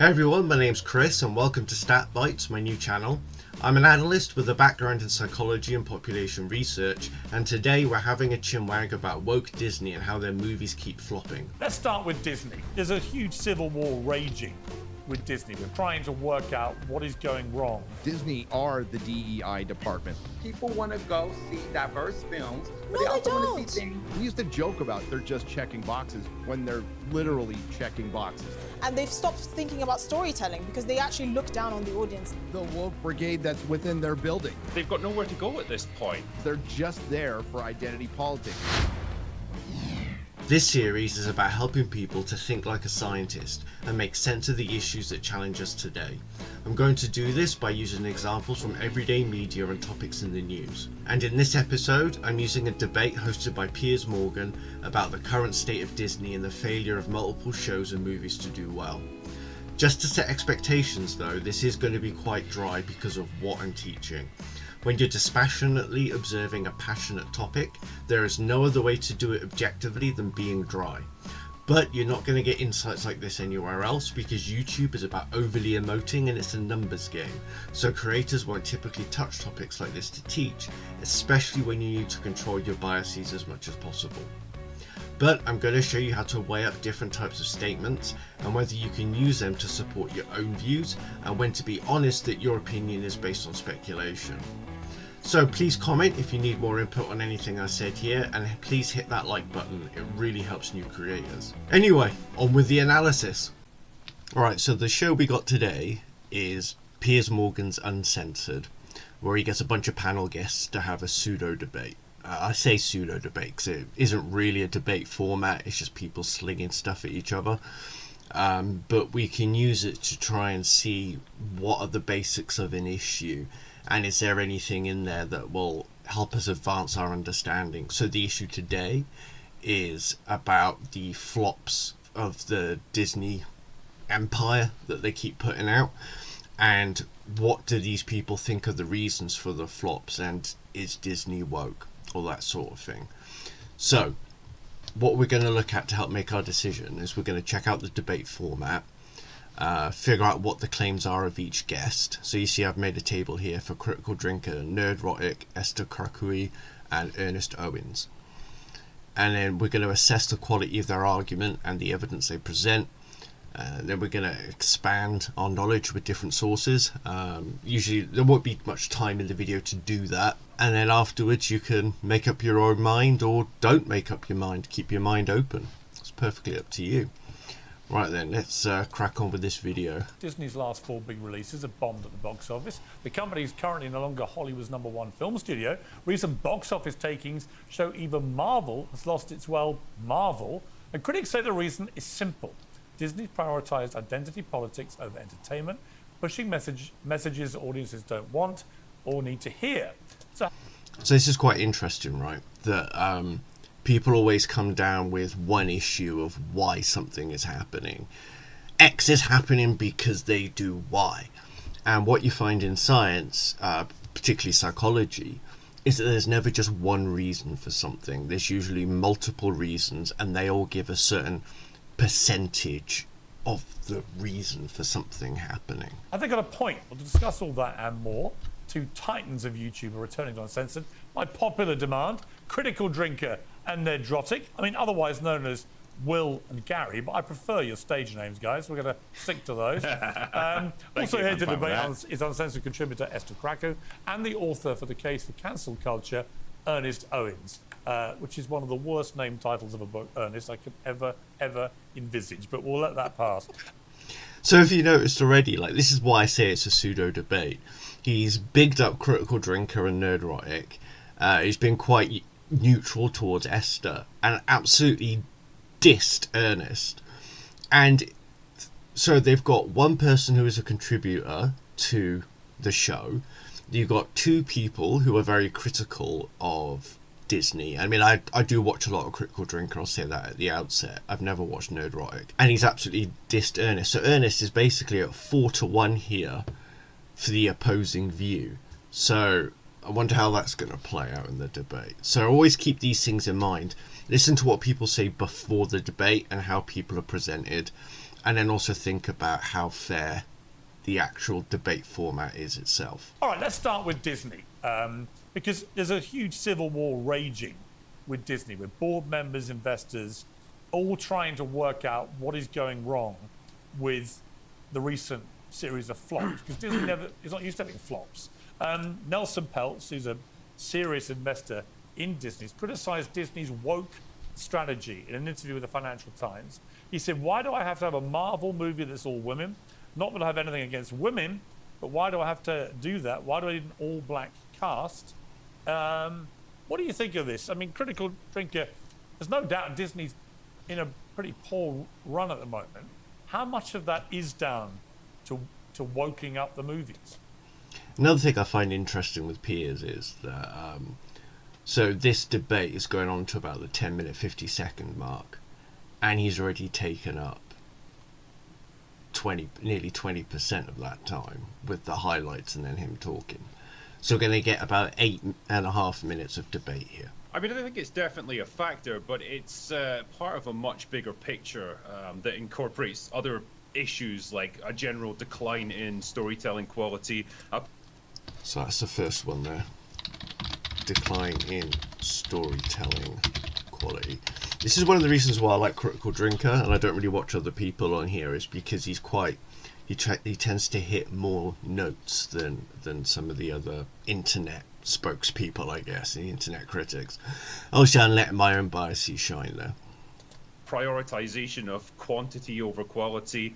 Hey everyone, my name's Chris and welcome to Stat Bites, my new channel. I'm an analyst with a background in psychology and population research, and today we're having a chinwag about woke Disney and how their movies keep flopping. Let's start with Disney. There's a huge civil war raging with Disney. We're trying to work out what is going wrong. Disney are the DEI department. People want to go see diverse films, but No, they also they want to see things. We used to joke about they're just checking boxes when they're literally checking boxes. And they've stopped thinking about storytelling because they actually look down on the audience. The woke brigade that's within their building. They've got nowhere to go at this point. They're just there for identity politics. This series is about helping people to think like a scientist and make sense of the issues that challenge us today. I'm going to do this by using examples from everyday media and topics in the news. And in this episode, I'm using a debate hosted by Piers Morgan about the current state of Disney and the failure of multiple shows and movies to do well. Just to set expectations though, this is going to be quite dry because of what I'm teaching. When you're dispassionately observing a passionate topic, there is no other way to do it objectively than being dry. But you're not going to get insights like this anywhere else because YouTube is about overly emoting and it's a numbers game. So creators won't typically touch topics like this to teach, especially when you need to control your biases as much as possible. But I'm going to show you how to weigh up different types of statements and whether you can use them to support your own views and when to be honest that your opinion is based on speculation. So please comment if you need more input on anything I said here, and please hit that like button, it really helps new creators. Anyway, on with the analysis. Alright, so the show we got today is Piers Morgan's Uncensored, where he gets a bunch of panel guests to have a pseudo debate. I say pseudo debate because it isn't really a debate format, it's just people slinging stuff at each other. But we can use it to try and see what are the basics of an issue and is there anything in there that will help us advance our understanding. So the issue today is about the flops of the Disney empire that they keep putting out, and what do these people think are the reasons for the flops, and is Disney woke, all that sort of thing. So what we're going to look at to help make our decision is we're going to check out the debate format, figure out what the claims are of each guest. So you see I've made a table here for Critical Drinker, Nerdrotic, Esther, Krakue and Ernest, Owens. And then we're going to assess the quality of their argument and the evidence they present. Then we're going to expand our knowledge with different sources. Usually there won't be much time in the video to do that. And then afterwards you can make up your own mind or don't make up your mind. Keep your mind open. It's perfectly up to you. Right then, let's crack on with this video. Disney's last 4 big releases have bombed at the box office. The company is currently no longer Hollywood's #1 film studio. Recent box office takings show even Marvel has lost its, well, Marvel. And critics say the reason is simple. Disney prioritised identity politics over entertainment, pushing messages audiences don't want or need to hear. So this is quite interesting, right? That people always come down with one issue of why something is happening. X is happening because they do Y. And what you find in science, particularly psychology, is that there's never just one reason for something. There's usually multiple reasons and they all give a certain percentage of the reason for something happening. I think on a point, we'll discuss all that and more. 2 titans of YouTube are returning to Uncensored by popular demand, Critical Drinker and Nerdrotic. I mean, otherwise known as Will and Gary, but I prefer your stage names, guys. We're going to stick to those. Also here to debate is Uncensored contributor Esther Krakue and the author for The Case for Cancel Culture, Ernest Owens, which is one of the worst named titles of a book, Ernest, I could ever envisage, but we'll let that pass. So if you noticed already, like, this is why I say it's a pseudo debate. He's bigged up Critical Drinker and Nerdrotic. He's been quite neutral towards Esther and absolutely dissed Ernest. And so they've got one person who is a contributor to the show. You've got 2 people who are very critical of Disney. I mean, I do watch a lot of Critical Drinker, I'll say that at the outset. I've never watched Nerdrotic. And he's absolutely dissed Ernest. So Ernest is basically at 4-1 here for the opposing view. So I wonder how that's going to play out in the debate. So always keep these things in mind. Listen to what people say before the debate and how people are presented. and then also think about how fair the actual debate format is itself. All right, let's start with Disney, because there's a huge civil war raging with Disney, with board members, investors, all trying to work out what is going wrong with the recent series of flops, because Disney is not used to having flops. Nelson Peltz, who's a serious investor in Disney, has criticized Disney's woke strategy in an interview with the Financial Times. He said, "Why do I have to have a Marvel movie that's all women? Not that I have anything against women, but why do I have to do that? Why do I need an all-black cast?" What do you think of this? I mean, Critical Drinker, there's no doubt Disney's in a pretty poor run at the moment. How much of that is down to woking up the movies? Another thing I find interesting with Piers is that so this debate is going on to about the 10-minute, 50-second mark, and he's already taken up nearly 20% of that time with the highlights and then him talking. So we're going to get about 8.5 minutes of debate here. I mean, I think it's definitely a factor, but it's part of a much bigger picture that incorporates other issues like a general decline in storytelling quality. So that's the first one there. Decline in storytelling quality. This is one of the reasons why I like Critical Drinker, and I don't really watch other people on here, is because he tends to hit more notes than some of the other internet spokespeople, I guess, the internet critics. Also, I'm letting my own biases shine there. Prioritization of quantity over quality,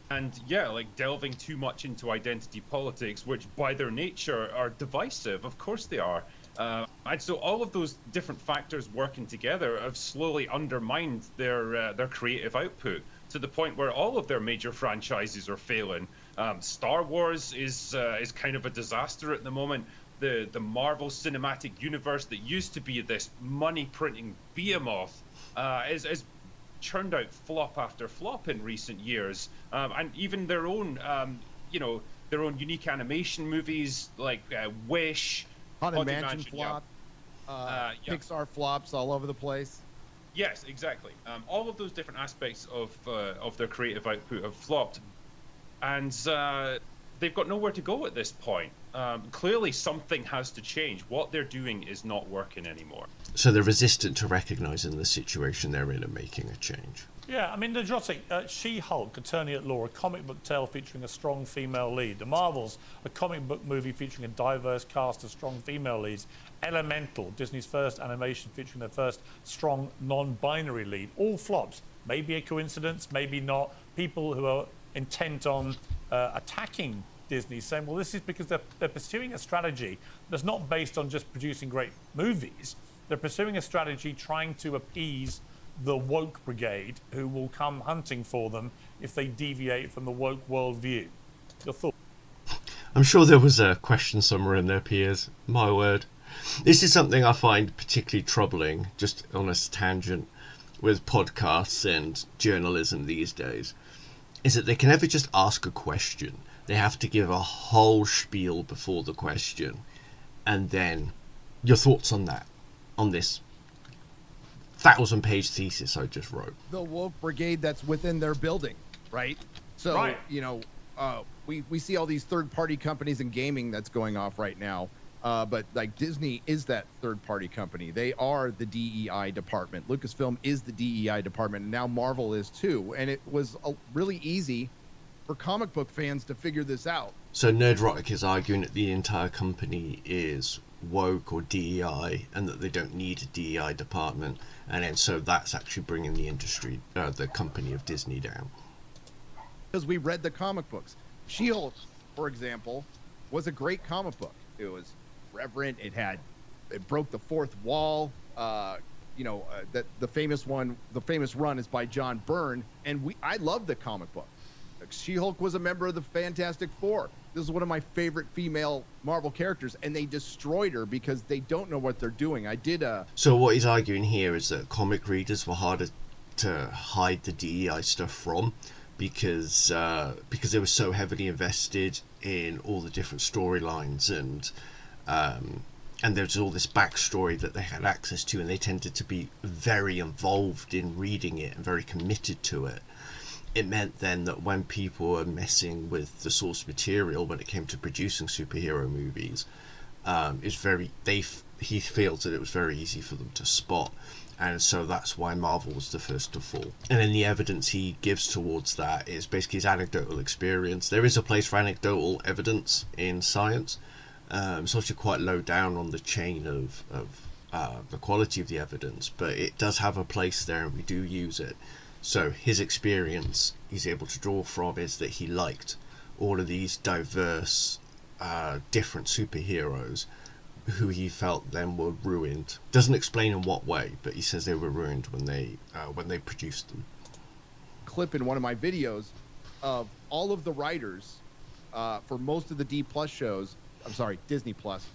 and yeah, like delving too much into identity politics, which by their nature are divisive. Of course they are. And so all of those different factors working together have slowly undermined their creative output to the point where all of their major franchises are failing. Star Wars is kind of a disaster at the moment. The Marvel Cinematic Universe that used to be this money printing behemoth is churned out flop after flop in recent years, and even their own their own unique animation movies like Wish. Haunted Mansion flop. Yeah. Pixar flops all over the place. Yes, exactly. All of those different aspects of their creative output have flopped, and they've got nowhere to go at this point. Clearly, something has to change. What they're doing is not working anymore. So they're resistant to recognizing the situation they're in and making a change. Yeah, I mean, Nerdrotic, She-Hulk, Attorney at Law, a comic book tale featuring a strong female lead. The Marvels, a comic book movie featuring a diverse cast of strong female leads. Elemental, Disney's first animation featuring their first strong non-binary lead. All flops. Maybe a coincidence, maybe not. People who are intent on attacking Disney, saying, well, this is because they're pursuing a strategy that's not based on just producing great movies. They're pursuing a strategy trying to appease the woke brigade, who will come hunting for them if they deviate from the woke worldview. Your thought? I'm sure there was a question somewhere in there, Piers. My word. This is something I find particularly troubling, just on a tangent, with podcasts and journalism these days, is that they can never just ask a question. They have to give a whole spiel before the question, and then your thoughts on that, on this 1,000-page thesis I just wrote. The woke brigade that's within their building, right? So, right. We see all these third-party companies in gaming that's going off right now. But like Disney is that third-party company. They are the DEI department. Lucasfilm is the DEI department, and now Marvel is too. And it was really easy for comic book fans to figure this out. So Nerdrotic is arguing that the entire company is woke or DEI, and that they don't need a DEI department, and then so that's actually bringing the industry, the company of Disney, down. Because we read the comic books. She-Hulk, for example, was a great comic book. It was reverent. It broke the fourth wall. That the famous run is by John Byrne, and I love the comic book. She-Hulk was a member of the Fantastic Four. This is one of my favorite female Marvel characters, and they destroyed her because they don't know what they're doing. So what he's arguing here is that comic readers were harder to hide the DEI stuff from, because they were so heavily invested in all the different storylines, and there's all this backstory that they had access to, and they tended to be very involved in reading it and very committed to it. it meant then that when people were messing with the source material when it came to producing superhero movies, he feels that it was very easy for them to spot, and so that's why Marvel was the first to fall. And then the evidence he gives towards that is basically his anecdotal experience. There is a place for anecdotal evidence in science. It's actually quite low down on the chain of the quality of the evidence, but it does have a place there, and we do use it. So his experience he's able to draw from is that he liked all of these diverse, different superheroes who he felt then were ruined. Doesn't explain in what way, but he says they were ruined when they produced them. Clip in one of my videos of all of the writers for most of the Disney Plus,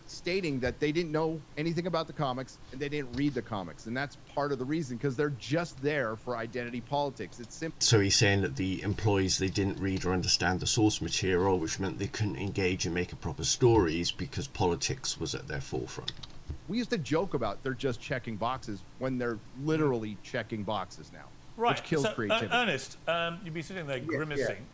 stating that they didn't know anything about the comics and they didn't read the comics, and that's part of the reason, because they're just there for identity politics. It's simple. So he's saying that the employees, they didn't read or understand the source material, which meant they couldn't engage and make proper stories because politics was at their forefront. We used to joke about they're just checking boxes when they're literally checking boxes now, Right. which kills creativity. Ernest, you'd be sitting there grimacing.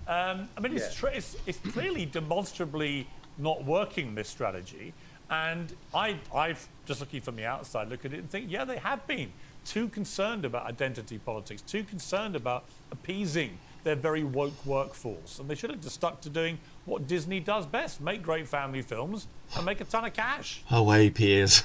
I mean, it's clearly demonstrably not working, this strategy, and I've just looking from the outside, look at it and think, yeah, they have been too concerned about identity politics, too concerned about appeasing their very woke workforce, and they should have just stuck to doing what Disney does best: make great family films and make a ton of cash. Away, Piers.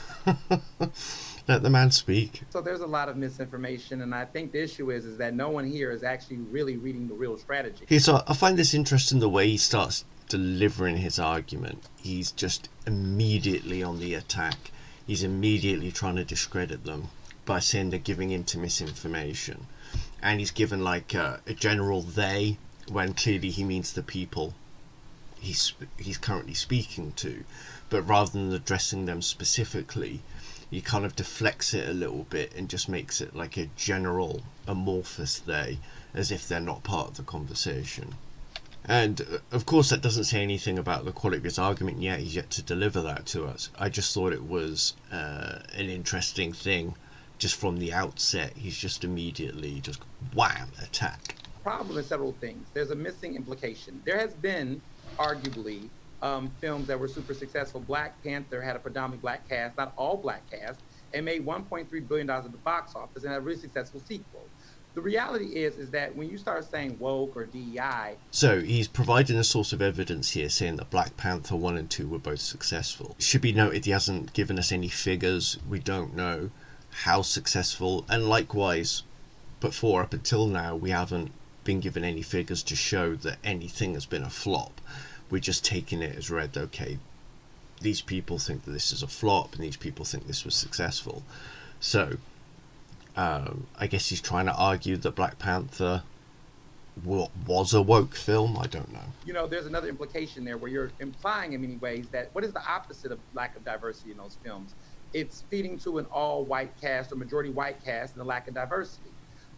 Let the man speak. So there's a lot of misinformation, and I think the issue is that no one here is actually really reading the real strategy. Okay, so I find this interesting, the way he starts delivering his argument. He's just immediately on the attack. He's immediately trying to discredit them by saying they're giving in to misinformation, and he's given like a general they, when clearly he means the people he's currently speaking to, but rather than addressing them specifically, he kind of deflects it a little bit and just makes it like a general amorphous they, as if they're not part of the conversation. And of course that doesn't say anything about the quality of his argument yet. He's yet to deliver that to us. I just thought it was an interesting thing. Just from the outset, he's just immediately just wham, attack. Problem is several things. There's a missing implication. There has been arguably films that were super successful. Black Panther had a predominantly black cast, not all black cast, and made $1.3 billion at the box office and had a really successful sequel. The reality is that when you start saying woke or DEI... So he's providing a source of evidence here saying that Black Panther 1 and 2 were both successful. It should be noted he hasn't given us any figures. We don't know how successful, and likewise, before up until now, we haven't been given any figures to show that anything has been a flop. We're just taking it as read, okay, these people think that this is a flop and these people think this was successful. So I guess he's trying to argue that Black Panther was a woke film. I don't know. You know, there's another implication there where you're implying in many ways that what is the opposite of lack of diversity in those films? It's feeding to an all-white cast or majority white cast and a lack of diversity.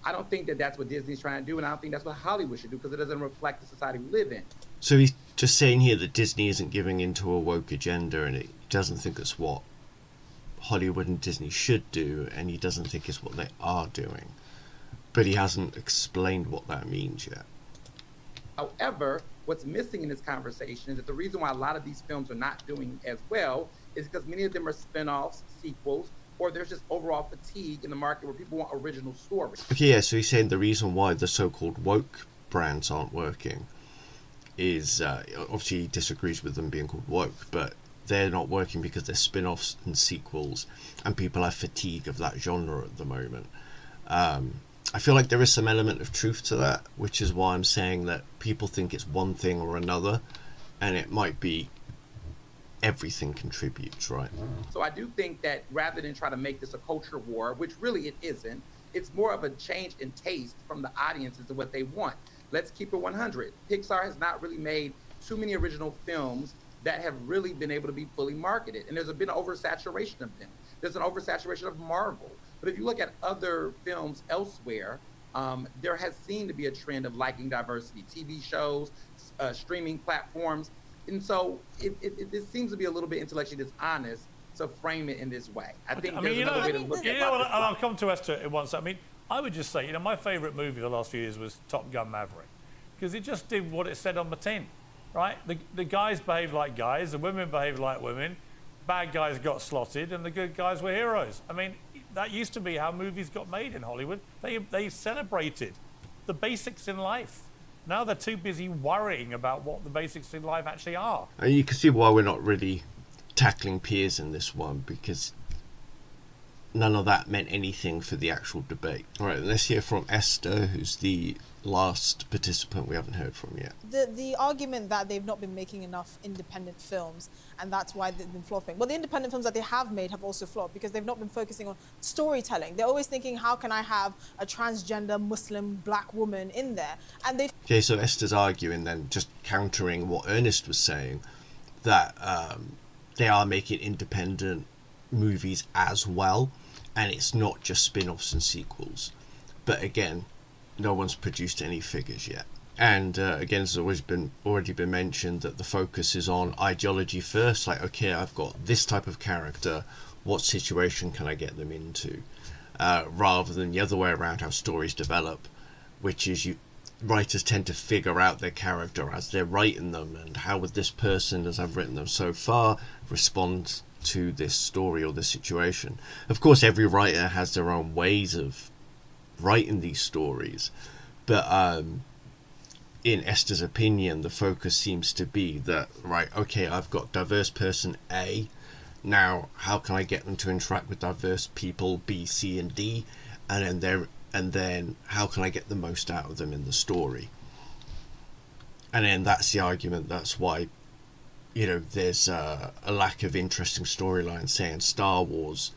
I don't think that that's what Disney's trying to do, and I don't think that's what Hollywood should do, because it doesn't reflect the society we live in. So he's just saying here that Disney isn't giving into a woke agenda, and it doesn't think that's what Hollywood and Disney should do, and he doesn't think it's what they are doing. But he hasn't explained what that means yet. However, what's missing in this conversation is that the reason why a lot of these films are not doing as well is because many of them are spin-offs, sequels, or there's just overall fatigue in the market where people want original stories. Okay, yeah, so he's saying the reason why the so-called woke brands aren't working is, obviously he disagrees with them being called woke, but they're not working because they're spin-offs and sequels, and people have fatigue of that genre at the moment. I feel like there is some element of truth to that, which is why I'm saying that people think it's one thing or another, and it might be everything contributes, right? So I do think that rather than try to make this a culture war, which really it isn't, it's more of a change in taste from the audiences to what they want. Let's keep it 100. Pixar has not really made too many original films that have really been able to be fully marketed. And there's been an oversaturation of them. There's an oversaturation of Marvel. But if you look at other films elsewhere, there has seemed to be a trend of liking diversity, TV shows, streaming platforms. And so it seems to be a little bit intellectually dishonest to frame it in this way. I think there's another way to look at it. I'll come to Esther in one second. I mean, I would just say, my favourite movie the last few years was Top Gun Maverick, because it just did what it said on the tin, right? The guys behaved like guys, the women behaved like women, bad guys got slotted, and the good guys were heroes. I mean, that used to be how movies got made in Hollywood. They celebrated the basics in life. Now they're too busy worrying about what the basics in life actually are. And you can see why we're not really tackling Piers in this one, because none of that meant anything for the actual debate. All right, let's hear from Esther, who's the last participant we haven't heard from yet. The argument that they've not been making enough independent films and that's why they've been flopping. Well, the independent films that they have made have also flopped because they've not been focusing on storytelling. They're always thinking, how can I have a transgender Muslim black woman in there? And they... Okay, so Esther's arguing then, just countering what Ernest was saying, that they are making independent movies as well, and it's not just spin-offs and sequels. But again, no one's produced any figures yet. And again, it's already been mentioned that the focus is on ideology first, like, okay, I've got this type of character, what situation can I get them into? Rather than the other way around, how stories develop, which is writers tend to figure out their character as they're writing them, and how would this person, as I've written them so far, respond to this story or this situation. Of course, every writer has their own ways of writing these stories, but in Esther's opinion, the focus seems to be that, right, okay, I've got diverse person A, now how can I get them to interact with diverse people B, C, and D, and then how can I get the most out of them in the story? And then that's the argument. That's why, there's a lack of interesting storylines, say, in Star Wars,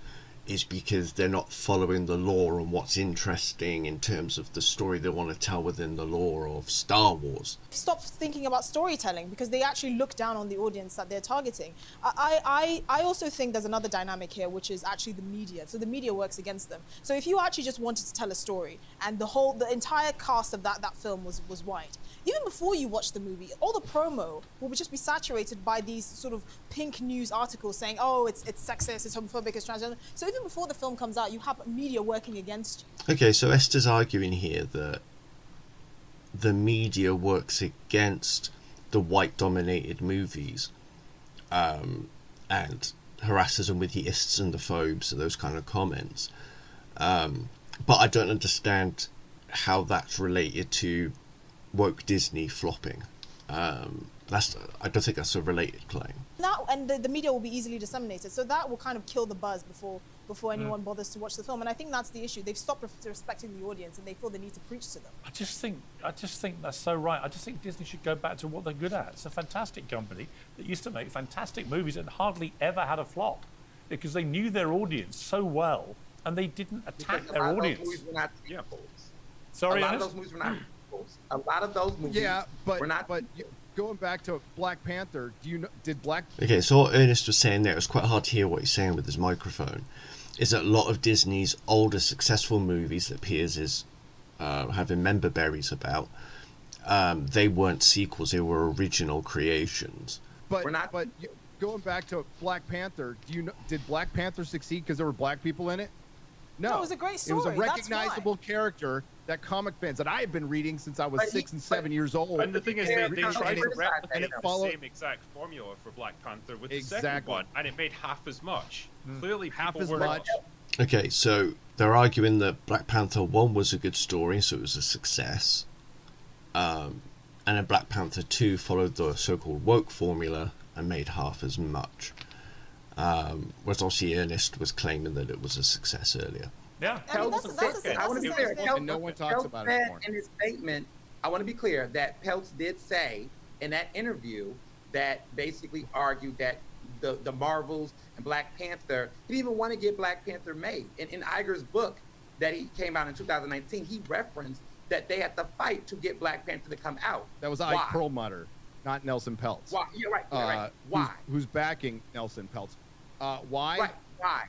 is because they're not following the lore and what's interesting in terms of the story they want to tell within the lore of Star Wars. Stop thinking about storytelling because they actually look down on the audience that they're targeting. I also think there's another dynamic here, which is actually the media. So the media works against them. So if you actually just wanted to tell a story and the entire cast of that film was white, even before you watch the movie, all the promo will just be saturated by these sort of pink news articles saying, oh, it's sexist, it's homophobic, it's transgender. So even before the film comes out, you have media working against you. Okay, so Esther's arguing here that the media works against the white-dominated movies and harasses them with the ists and the phobes and those kind of comments. But I don't understand how that's related to woke Disney flopping. I don't think that's a related claim. Now, and the media will be easily disseminated, so that will kind of kill the buzz before anyone bothers to watch the film. And I think that's the issue. They've stopped respecting the audience, and they feel the need to preach to them. I just think that's so right. I just think Disney should go back to what they're good at. It's a fantastic company that used to make fantastic movies and hardly ever had a flop because they knew their audience so well and they didn't attack their audience. Those movies were not sequels. Sorry, a lot Ernest? of those movies were not sequels. A lot of those movies were not. But going back to Black Panther, Okay, so what Ernest was saying there, it was quite hard to hear what he's saying with his microphone, is that a lot of Disney's older successful movies that Piers is having member berries about, they weren't sequels, they were original creations. But going back to Black Panther, did Black Panther succeed because there were black people in it? No, it was a great story. It was a recognizable character that comic fans that I have been reading since I was 6 and 7 years old. And the thing is, they tried to replicate and it the followed same exact formula for Black Panther with the second one, and it made half as much. Clearly, half as were much. Okay, so they're arguing that Black Panther 1 was a good story, so it was a success. And then Black Panther 2 followed the so-called woke formula and made half as much. Whereas obviously Ernest was claiming that it was a success earlier. Yeah. I mean, I want to be clear. And no one talks about it more. In his statement, I want to be clear that Peltz did say in that interview that basically argued that the Marvels and Black Panther, he didn't even want to get Black Panther made. In Iger's book that he came out in 2019, he referenced that they had to fight to get Black Panther to come out. That was Ike Perlmutter, not Nelson Peltz. Why? You're right. Right. Why? Who's backing Nelson Peltz? Why? Right. Why?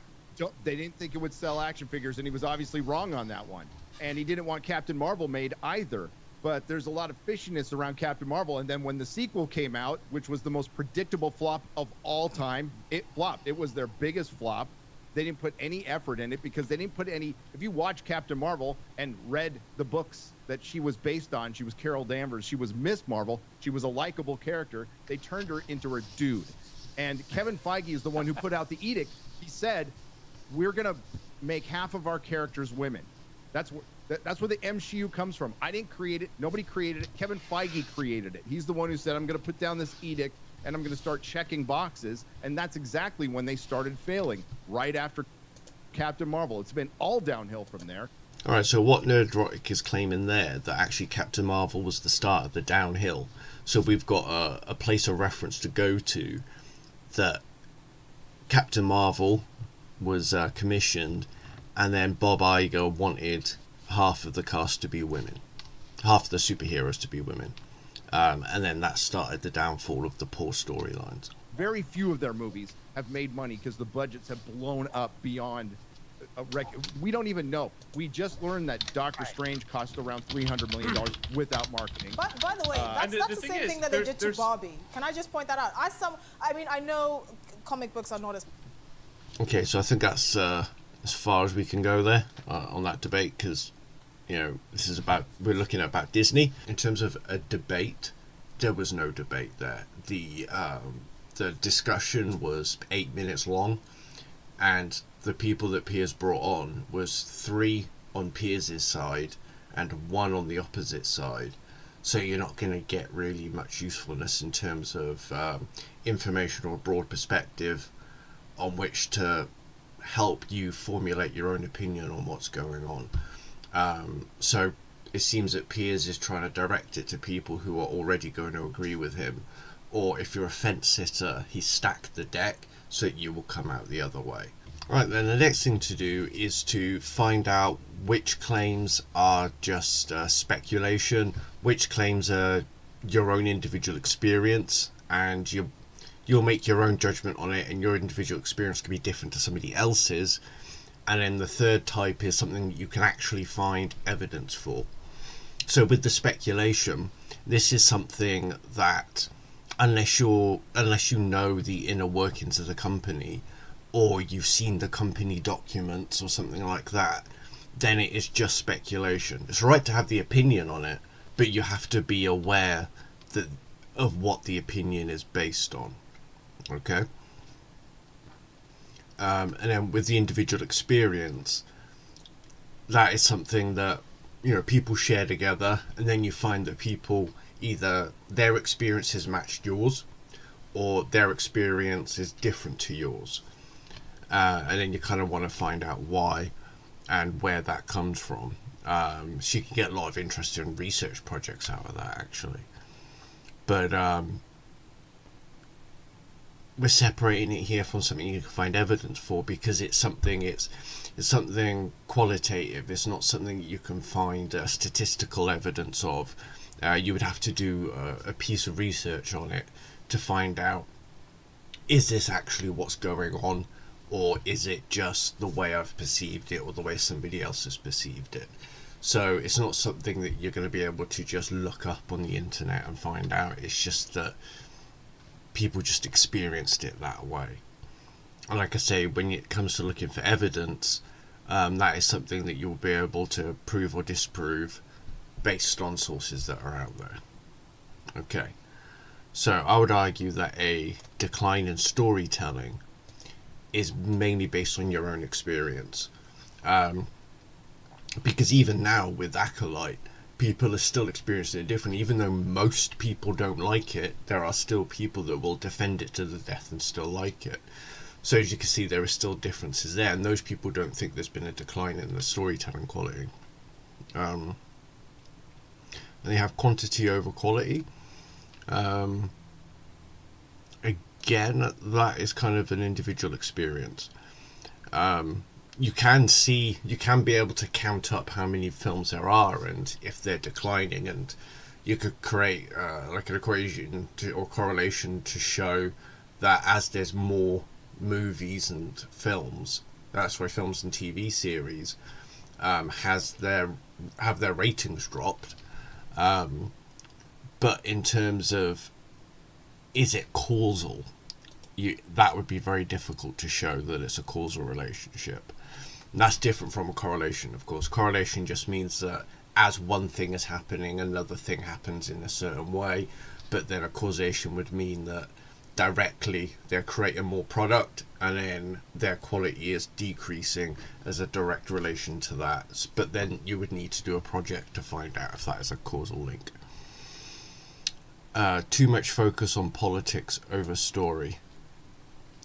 They didn't think it would sell action figures, and he was obviously wrong on that one. And he didn't want Captain Marvel made either. But there's a lot of fishiness around Captain Marvel. And then when the sequel came out, which was the most predictable flop of all time, it flopped. It was their biggest flop. They didn't put any effort in it because they didn't put any. If you watch Captain Marvel and read the books that she was based on, she was Carol Danvers. She was Miss Marvel. She was a likable character. They turned her into a dude. And Kevin Feige is the one who put out the edict. He said, we're going to make half of our characters women. That's where the MCU comes from. I didn't create it. Nobody created it. Kevin Feige created it. He's the one who said, I'm going to put down this edict and I'm going to start checking boxes. And that's exactly when they started failing, right after Captain Marvel. It's been all downhill from there. All right, so what Nerdrotic is claiming there, that actually Captain Marvel was the start of the downhill. So we've got a place of reference to go to, that Captain Marvel was commissioned, and then Bob Iger wanted half of the cast to be women, half of the superheroes to be women. And then that started the downfall of the poor storylines. Very few of their movies have made money because the budgets have blown up beyond we don't even know. We just learned that Doctor Strange cost around $300 million without marketing. By the way, that's the same thing that they did to Barbie. Can I just point that out? I know comic books are not as... Okay, so I think that's as far as we can go there on that debate, because, you know, we're looking at about Disney. In terms of a debate, there was no debate there. The discussion was 8 minutes long, and the people that Piers brought on was 3 on Piers's side and 1 on the opposite side. So you're not going to get really much usefulness in terms of information or a broad perspective on which to help you formulate your own opinion on what's going on. So it seems that Piers is trying to direct it to people who are already going to agree with him, or if you're a fence sitter, he stacked the deck so that you will come out the other way. Right, then the next thing to do is to find out which claims are just speculation, which claims are your own individual experience, and you'll make your own judgment on it, and your individual experience can be different to somebody else's. And then the third type is something that you can actually find evidence for. So with the speculation, this is something that unless you know the inner workings of the company, or you've seen the company documents or something like that, then it is just speculation. It's right to have the opinion on it, but you have to be aware of what the opinion is based on. Okay? And then with the individual experience, that is something that, you know, people share together, and then you find that people, either their experience has matched yours, or their experience is different to yours. And then you kind of want to find out why and where that comes from. So you can get a lot of interesting research projects out of that, actually. But we're separating it here from something you can find evidence for, because it's something qualitative. It's not something you can find statistical evidence of. You would have to do a piece of research on it to find out, is this actually what's going on, or is it just the way I've perceived it or the way somebody else has perceived it. So it's not something that you're going to be able to just look up on the internet and find out. It's just that people just experienced it that way. And like I say, when it comes to looking for evidence, that is something that you'll be able to prove or disprove based on sources that are out there. Okay, so I would argue that a decline in storytelling is mainly based on your own experience, because even now with Acolyte, people are still experiencing it differently. Even though most people don't like it, there are still people that will defend it to the death and still like it. So as you can see, there are still differences there, and those people don't think there's been a decline in the storytelling quality. And they have quantity over quality. Again, that is kind of an individual experience. You can be able to count up how many films there are and if they're declining, and you could create like an equation or correlation to show that as there's more movies and films, films and TV series have their ratings dropped. But in terms of, is it causal? that would be very difficult to show that it's a causal relationship. And that's different from a correlation, of course. Correlation just means that as one thing is happening, another thing happens in a certain way. But then a causation would mean that directly they're creating more product and then their quality is decreasing as a direct relation to that. But then you would need to do a project to find out if that is a causal link. Too much focus on politics over story.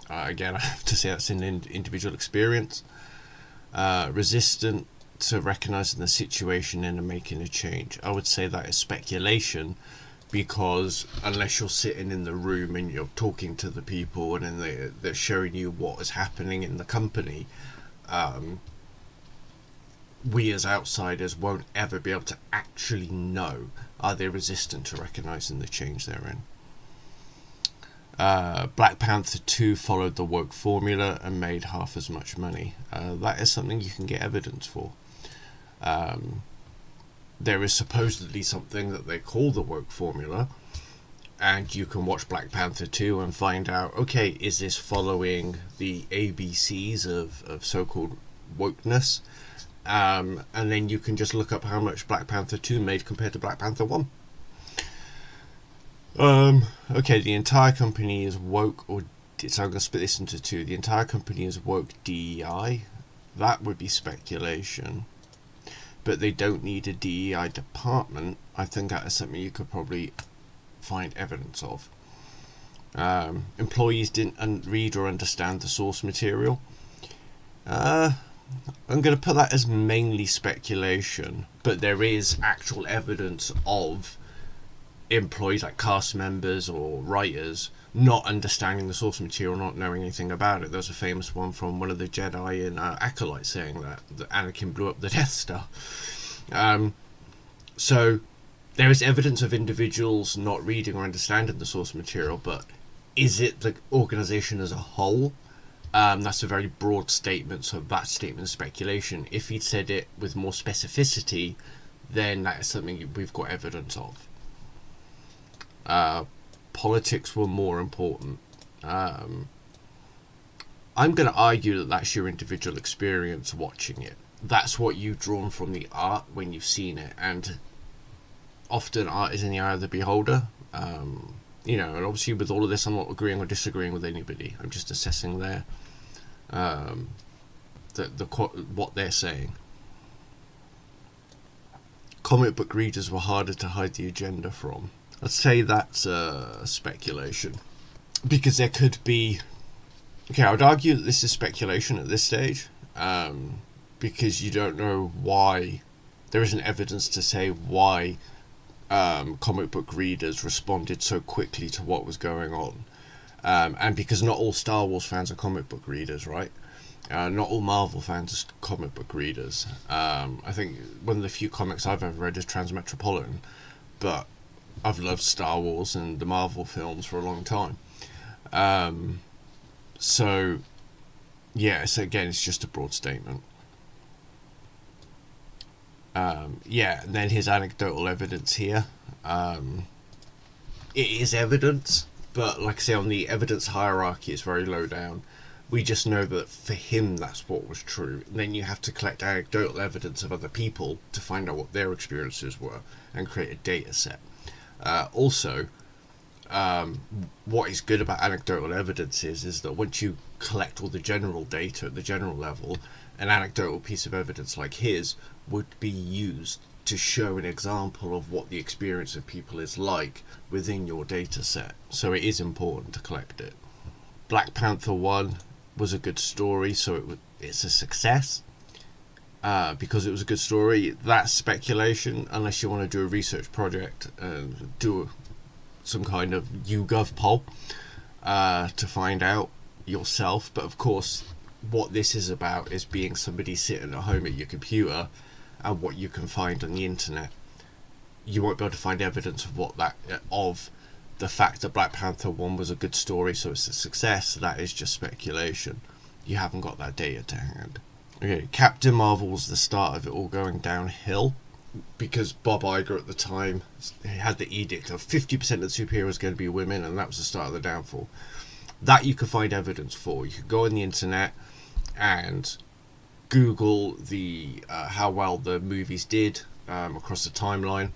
Again, I have to say that's an individual experience. Resistant to recognizing the situation and making a change. I would say that is speculation, because unless you're sitting in the room and you're talking to the people and then they're showing you what is happening in the company, we as outsiders won't ever be able to actually know, are they resistant to recognizing the change they're in. Black Panther 2 followed the woke formula and made half as much money. That is something you can get evidence for. There is supposedly something that they call the woke formula, and you can watch Black Panther 2 and find out, okay, is this following the ABCs of so-called wokeness? And then you can just look up how much Black Panther 2 made compared to Black Panther 1. Okay, the entire company is woke, so I'm going to split this into two. The entire company is woke DEI. That would be speculation. But they don't need a DEI department. I think that is something you could probably find evidence of. Employees didn't read or understand the source material. I'm going to put that as mainly speculation, but there is actual evidence of employees, like cast members or writers, not understanding the source material, not knowing anything about it. There's a famous one from one of the Jedi in Acolyte saying that Anakin blew up the Death Star. So there is evidence of individuals not reading or understanding the source material, but is it the organization as a whole? That's a very broad statement, so that statement is speculation. If he'd said it with more specificity, then that is something we've got evidence of. Politics were more important. I'm going to argue that that's your individual experience watching it. That's what you've drawn from the art when you've seen it, and often art is in the eye of the beholder. And obviously with all of this, I'm not agreeing or disagreeing with anybody. I'm just assessing their what they're saying. Comic book readers were harder to hide the agenda from. I'd say that's speculation, because there could be. Okay, I would argue that this is speculation at this stage, because you don't know why. There isn't evidence to say why comic book readers responded so quickly to what was going on, and because not all Star Wars fans are comic book readers, right? Not all Marvel fans are comic book readers. I think one of the few comics I've ever read is Transmetropolitan, but I've loved Star Wars and the Marvel films for a long time. So again, it's just a broad statement. And then here's anecdotal evidence here. It is evidence, but like I say, on the evidence hierarchy, it's very low down. We just know that for him, that's what was true. And then you have to collect anecdotal evidence of other people to find out what their experiences were and create a data set. Also, what is good about anecdotal evidence is that once you collect all the general data at the general level, an anecdotal piece of evidence like his would be used to show an example of what the experience of people is like within your data set. So it is important to collect it. Black Panther 1 was a good story, so it's a success. Because it was a good story. That's speculation, unless you want to do a research project and do some kind of YouGov poll to find out yourself. But of course, what this is about is being somebody sitting at home at your computer and what you can find on the internet. You won't be able to find evidence of the fact that Black Panther 1 was a good story, so it's a success. That is just speculation. You haven't got that data to hand. Okay, Captain Marvel was the start of it all going downhill, because Bob Iger at the time had the edict of 50% of the superheroes going to be women, and that was the start of the downfall. that you can find evidence for. You could go on the internet and Google the how well the movies did across the timeline,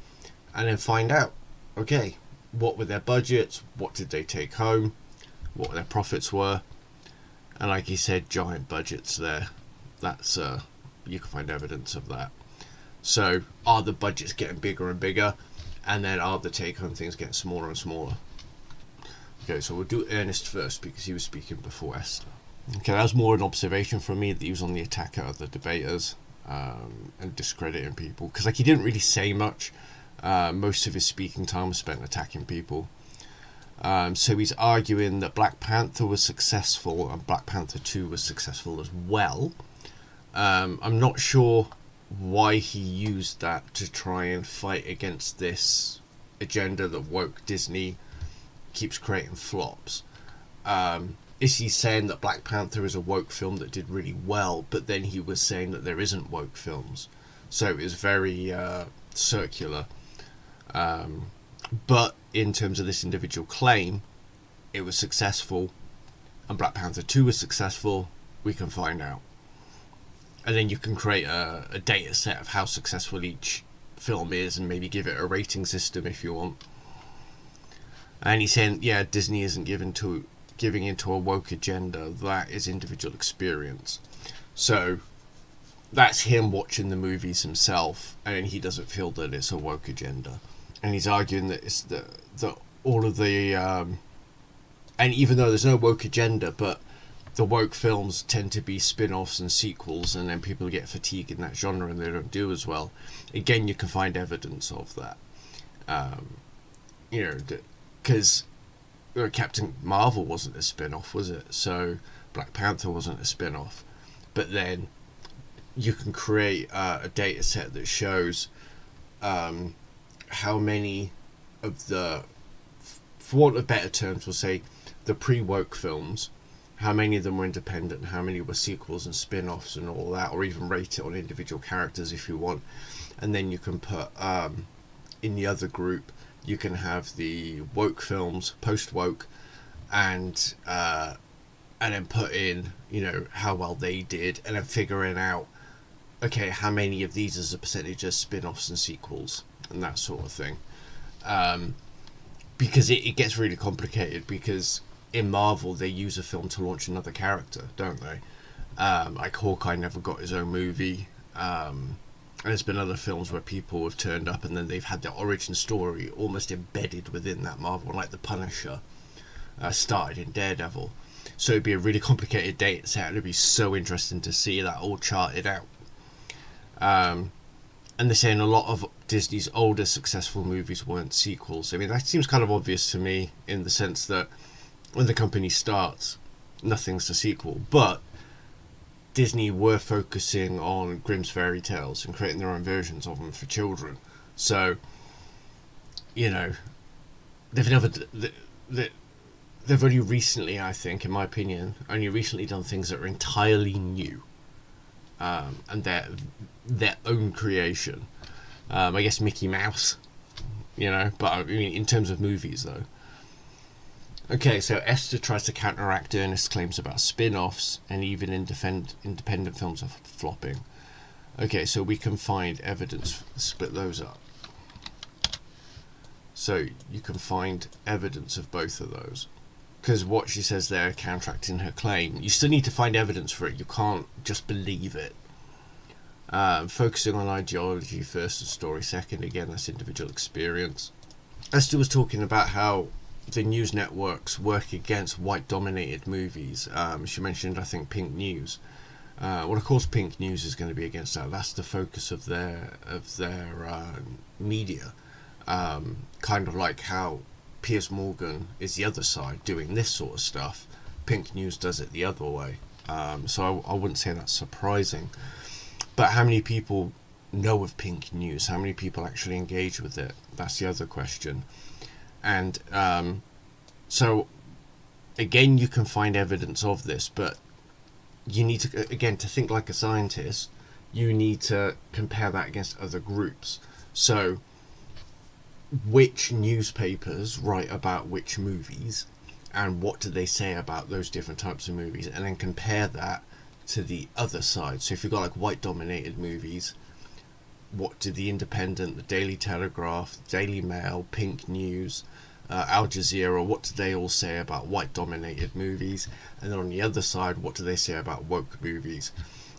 and then find out, okay, what were their budgets, what did they take home, what their profits were. And like he said, giant budgets there. That's you can find evidence of that. So are the budgets getting bigger and bigger, and then are the take-home things getting smaller and smaller? Okay, so we'll do Ernest first because he was speaking before Esther. Okay, that was more an observation from me that he was on the attack at other debaters and discrediting people, because like he didn't really say much. Most of his speaking time was spent attacking people. So he's arguing that Black Panther was successful and Black Panther 2 was successful as well. I'm not sure why he used that to try and fight against this agenda that woke Disney keeps creating flops. Is he saying that Black Panther is a woke film that did really well, but then he was saying that there isn't woke films? So it was very circular. But in terms of this individual claim, it was successful, and Black Panther 2 was successful. We can find out. And then you can create a data set of how successful each film is and maybe give it a rating system if you want. And he's saying, yeah, Disney isn't giving into a woke agenda. That is individual experience. So that's him watching the movies himself, and he doesn't feel that it's a woke agenda. And he's arguing that it's the all of the and even though there's no woke agenda, but the woke films tend to be spin-offs and sequels, and then people get fatigued in that genre and they don't do as well. Again, you can find evidence of that. Because Captain Marvel wasn't a spin-off, was it? So Black Panther wasn't a spin-off. But then you can create a data set that shows how many of the, for want of better terms, we'll say the pre-woke films, how many of them were independent, how many were sequels and spin-offs and all that, or even rate it on individual characters if you want. And then you can put in the other group, you can have the woke films, post-woke, and then put in, how well they did, and then figuring out, okay, how many of these as a percentage of spin-offs and sequels and that sort of thing. Because it gets really complicated, because in Marvel they use a film to launch another character, don't they? Like Hawkeye never got his own movie. And there's been other films where people have turned up and then they've had their origin story almost embedded within that Marvel, like The Punisher started in Daredevil. So it'd be a really complicated data set. It'd be so interesting to see that all charted out. And they're saying a lot of Disney's older successful movies weren't sequels. I mean, that seems kind of obvious to me, in the sense that when the company starts, nothing's a sequel. But Disney were focusing on Grimm's fairy tales and creating their own versions of them for children. So, they've only recently, I think, in my opinion, done things that are entirely new. And their own creation. I guess Mickey Mouse, but I mean, in terms of movies, though. Okay, so Esther tries to counteract Ernest's claims about spin-offs and even independent films are flopping. Okay, so we can find evidence, split those up. So you can find evidence of both of those. Because what she says there, counteracting her claim, you still need to find evidence for it. You can't just believe it. Focusing on ideology first and story second, again, that's individual experience. Esther was talking about how the news networks work against white-dominated movies. She mentioned, I think, Pink News. Well, of course, Pink News is going to be against that. That's the focus of their media. Kind of like how Piers Morgan is the other side doing this sort of stuff. Pink News does it the other way. So I wouldn't say that's surprising. But how many people know of Pink News? How many people actually engage with it? That's the other question. And so, again, you can find evidence of this, but you need to, again, to think like a scientist, you need to compare that against other groups. So, which newspapers write about which movies, and what do they say about those different types of movies, and then compare that to the other side. So if you've got like white dominated movies, what do the Independent, the Daily Telegraph, Daily Mail, Pink News, Al Jazeera, what do they all say about white dominated movies? And then on the other side, what do they say about woke movies?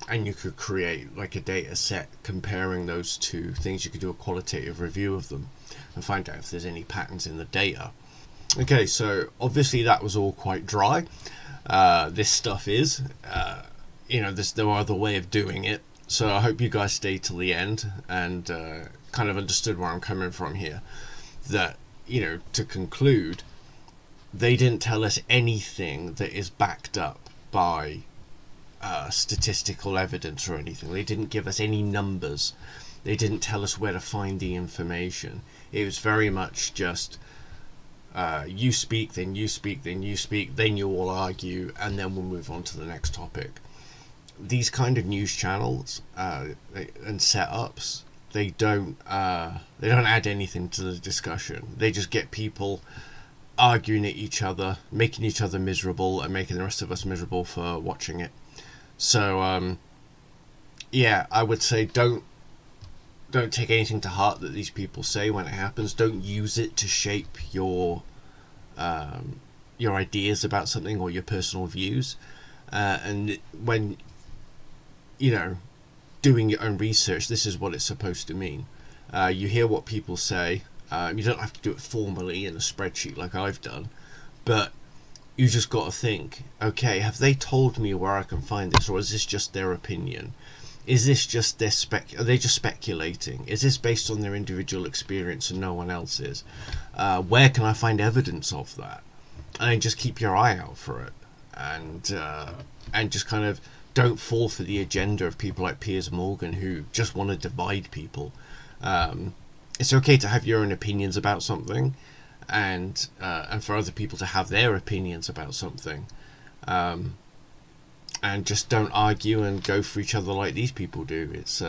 And you could create like a data set comparing those two things. You could do a qualitative review of them and find out if there's any patterns in the data. Okay, so obviously that was all quite dry. This stuff is, there's no other way of doing it. So I hope you guys stayed till the end and kind of understood where I'm coming from here. That, to conclude, they didn't tell us anything that is backed up by statistical evidence or anything. They didn't give us any numbers. They didn't tell us where to find the information. It was very much just you speak, then you speak, then you speak, then you all argue, and then we'll move on to the next topic. These kind of news channels and setups, they don't add anything to the discussion. They just get people arguing at each other, making each other miserable, and making the rest of us miserable for watching it. So I would say don't take anything to heart that these people say when it happens. Don't use it to shape your ideas about something or your personal views. And when doing your own research, this is what it's supposed to mean. You hear what people say. You don't have to do it formally in a spreadsheet like I've done, but you just got to think, okay, have they told me where I can find this, or is this just their opinion? Is this just are they just speculating? Is this based on their individual experience and no one else's? Where can I find evidence of that? And then just keep your eye out for it, and just kind of don't fall for the agenda of people like Piers Morgan who just want to divide people. It's okay to have your own opinions about something, and for other people to have their opinions about something, and just don't argue and go for each other like these people do. It's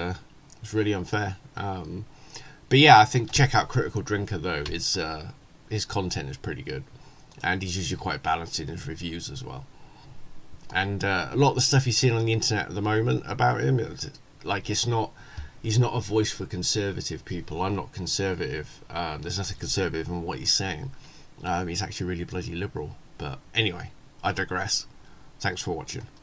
really unfair. But yeah, I think check out Critical Drinker though. His content is pretty good, and he's usually quite balanced in his reviews as well. And a lot of the stuff you're seeing on the internet at the moment about him, he's not a voice for conservative people. I'm not conservative. There's nothing conservative in what he's saying. He's actually really bloody liberal. But anyway, I digress. Thanks for watching.